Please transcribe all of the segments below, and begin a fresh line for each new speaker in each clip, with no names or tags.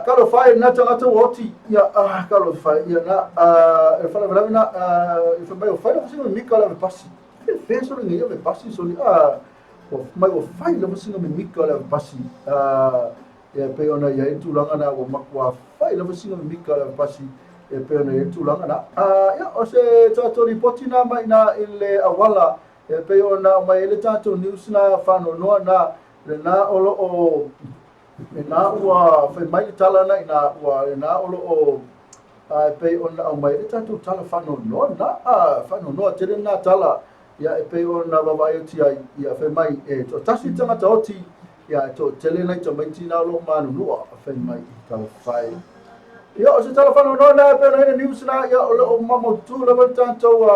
kalau fai na tanga to oti ya kalau fai ya na e fala vela na e fa mai fai no singa mi kala pasi fe so ni ya pasi so ni o mai o fai no singa mi kala pasi ya pe ona ya tulanga na o makwa fai no singa mi kala pasi e pe ona ya tulanga na ya o se to ripoti na mai na ile awala e pe ona mai ile tato news na fa no na na o na ua fai mai tala na ina ua na olo o pe ona au mai tatu tala fano no na fano no tere na tala ya pe ona baba yoti ya fai mai e to tasi tanga toti ya to tele na to mai tina lo manu no fai mai tala fai ya o se tala fano no na pe na news na ya o mamo tu la tanto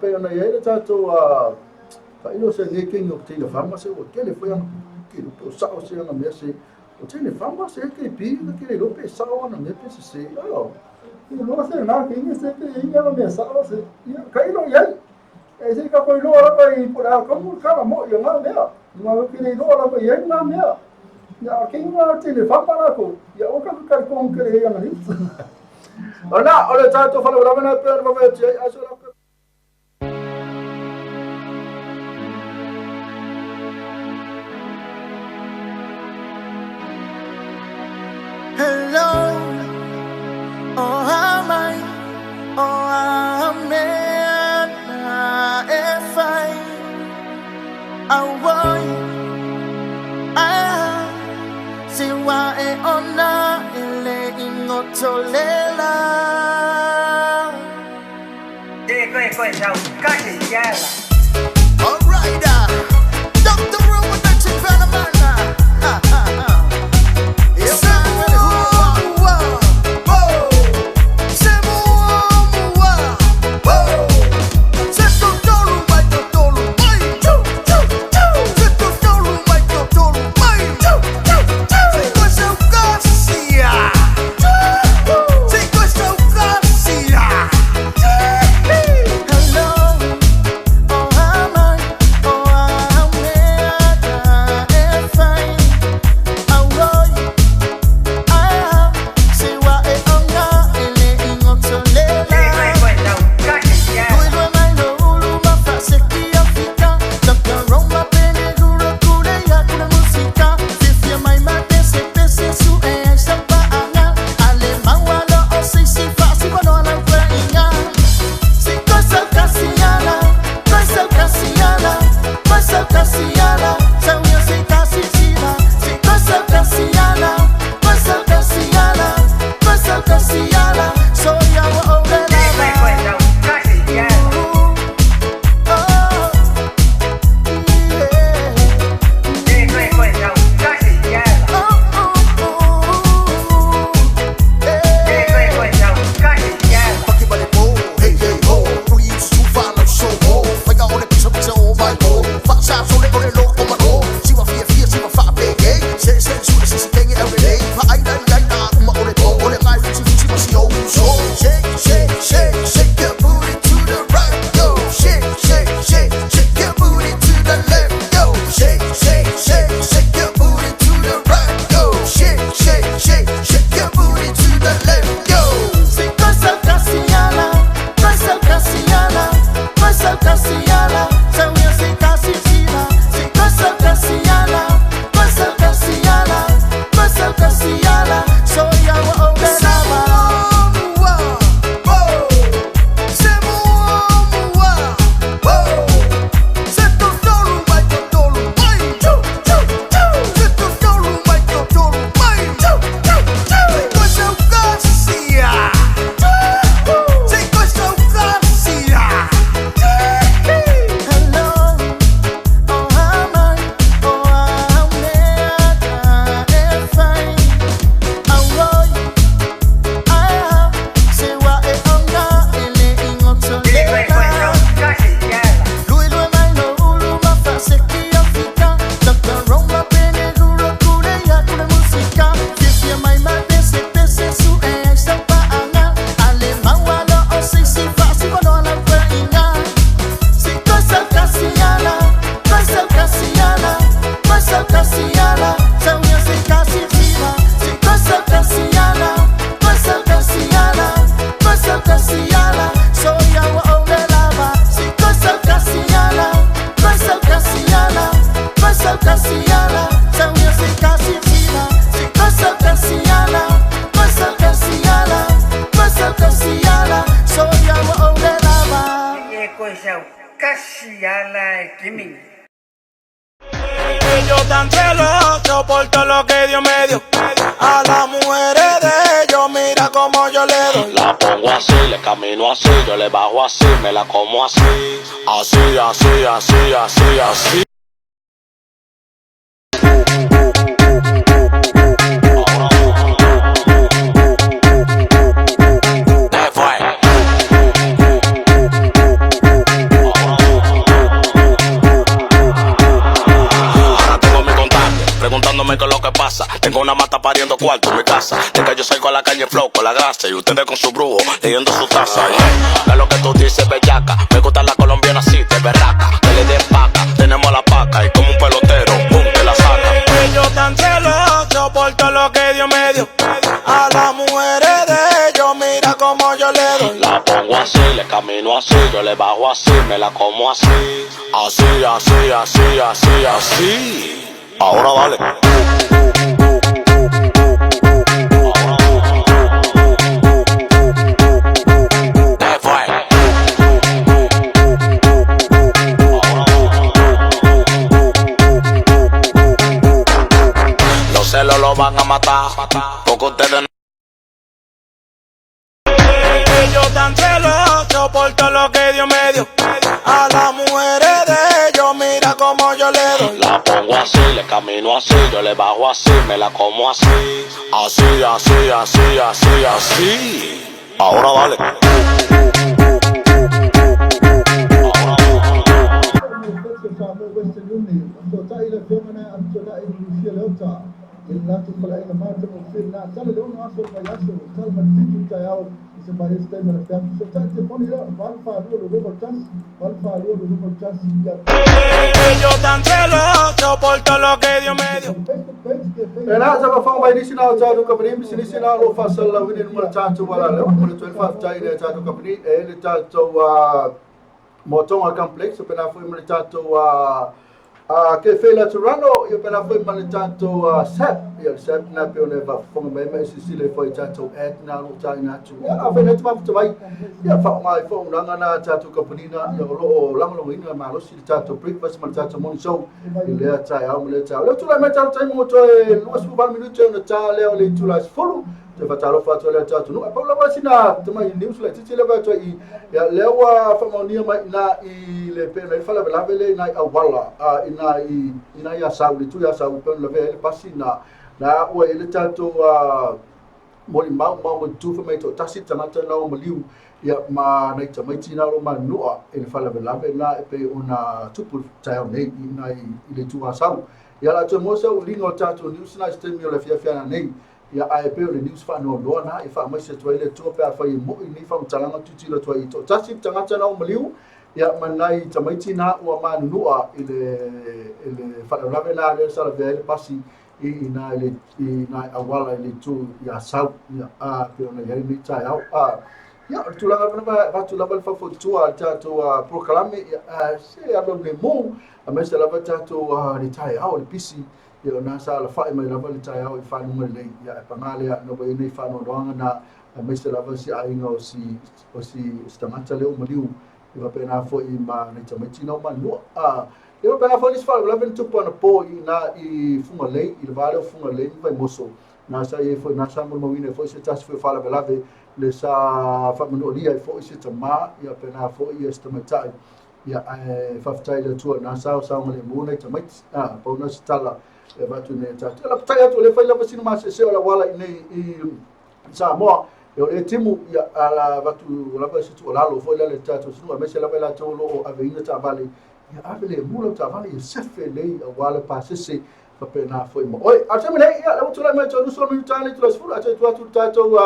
pe ona ya tatu fa ilo se ne kengo tele fama se o tele foi o sao se na mese o tene fama se ke pi que le lope sao na me pese se no se na que ni se que ya no me sao se kai no ya e se ka ko lo ra kai por a como ka mo yo na me no que le lo ra kai ya na me ya que no tene fama na ko ya o ka con que le ya na ni ona ole tato fa lo ra na per mo me ti aso la
Hello, oh am oh amen, if I want, see why ona ile inotolela.
Quay chào các chị gia là.
Alright, Dr. Roman Venom.
Hello,
casi ya la Kimi.
Ellos tan celosos por todo lo que Dios me dio. A las mujeres de ellos, mira como yo le doy. La pongo así, le camino así, yo le bajo así, me la como así. Así, así, así, así, así. Preguntándome qué es lo que pasa. Tengo una mata pariendo cuarto en mi casa. De que yo salgo a la calle flow con la grasa y ustedes con su brujo leyendo su taza. ¿Qué es lo que tú dices, bellaca? Me gusta la colombiana así, de berraca. Que le den paca, tenemos la paca y como un pelotero, pum, te la saca. Ellos tan celosos por todo lo que Dios me dio. A las mujeres de ellos, mira como yo le doy. La pongo así, le camino así, yo le bajo así, me la como así. Así, así, así, así, así. Ahora dale. Los celos lo van a matar, porque ustedes no. Ellos tan celosos por todo lo que Dios me dio. A las mujeres de ellos, mira como yo le doy. La pongo así, le camino así, yo le bajo así, me la como así. Así, así, así, así, así. Ahora dale. Ellos tan celosos por todo lo que Dios me dio.
Ena sama fang bai nisi na cha do company mi nisi na lo fa sal la win mo cha to wala le mo 25 chai le cha do company le cha to motonga complex pena foi mo cha to que fela Toronto eu pena foi mo cha to sep eu sep na pe ne va fang bai mai si le foi cha to et na lo cha na chu a fe ne tma to bai ya fa mai fo na na cha to company na yo lo lang lo ina ma lo si cha to breakfast mo cha to morning show le cha ya mo le cha lo tu la me cha mo to lo su val minuto na cha le le tu la follow te fatalo fatalo le cha tu no pa la ba sina te mai news le ti le ba to i ya le wa fa mo ni mai na i le pe na fa la vele na awala ina ya sa le tu ya sa pe le vele pasina na o le cha to moli mau tu fa mai to tasi tamata na o maliu ya ma na ta mai tina ro ma no e fa la vele na pe una tupu ta nei na i le tu sa ya la to mo sa o lingo cha to news na stem yo le fia na nei ya ai pe le news fa no lo na e fa mai se to ile to pe fa i mo ni fa talanga tu ti lo to i to tasi tamata na o maliu ya manai tamaiti na ua manunua ile whalaulawe na rea sara vea ele pasi ina awala ile tu ya sau ya pio na yari ni tai au ya tulanga vana vatu lava le whawhotua tātou proklame se alo le mou a mese lava tātou le tai au le pisi ya na sa la whae mai lava le tai au i whanunga le ya e pangalea no bai nei whanodoanga na a mese lava si ainga o si tangata leo maliu iwa pena fo i ma nei tamaiti na ma no iwa pena fo lisfa la ven tupo na po i funga lei i vale funga lei vai moso na sa e fo na sa mo wine fo se tas fo fala belave le sa fa mo lia fo se tama iwa pena fo i estamata ia fa ftai le tu na sa mo le mo nei tamaiti po na stala e va tu ne ta la ftai tu le fa la pasino ma se la wala i sa mo eu le timu ya ala vatu la vai situ la lo foi la le tato sinu me se la vai la to lo aveina ta vale ya avele mulo ta vale ya sefe le wala pasese fa pena foi mo oi atame le ya la tu la me to no so mi tani tu la sfuru ate tu tato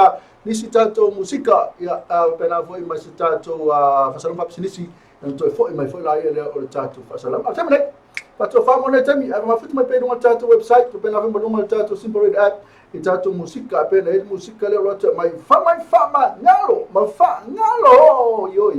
nisi tato musika ya pena foi ma si tato fa salon pa sinisi to foi mai foi la ya le tato fa salon atame le pato fa mo ne tami ma fitu mai pe no tato website pena foi mo tato simple read app e tato musika pena e musika le rota mai fama ngalo ma fa ngalo yo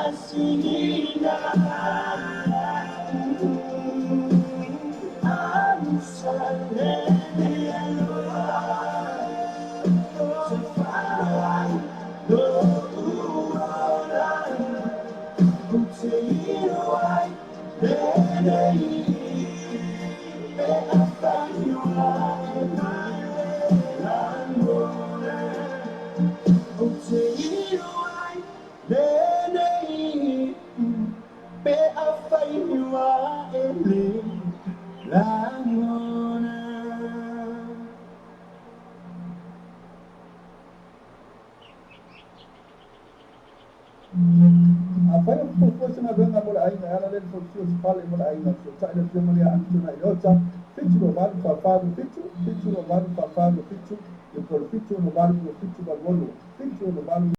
Apa yang fokus na benga mula ainga ala len fokus pale mula ainga so ta ile fiyo mula antu na yota fitu no baru paparu fitu no baru paparu fitu no baru fitu no baru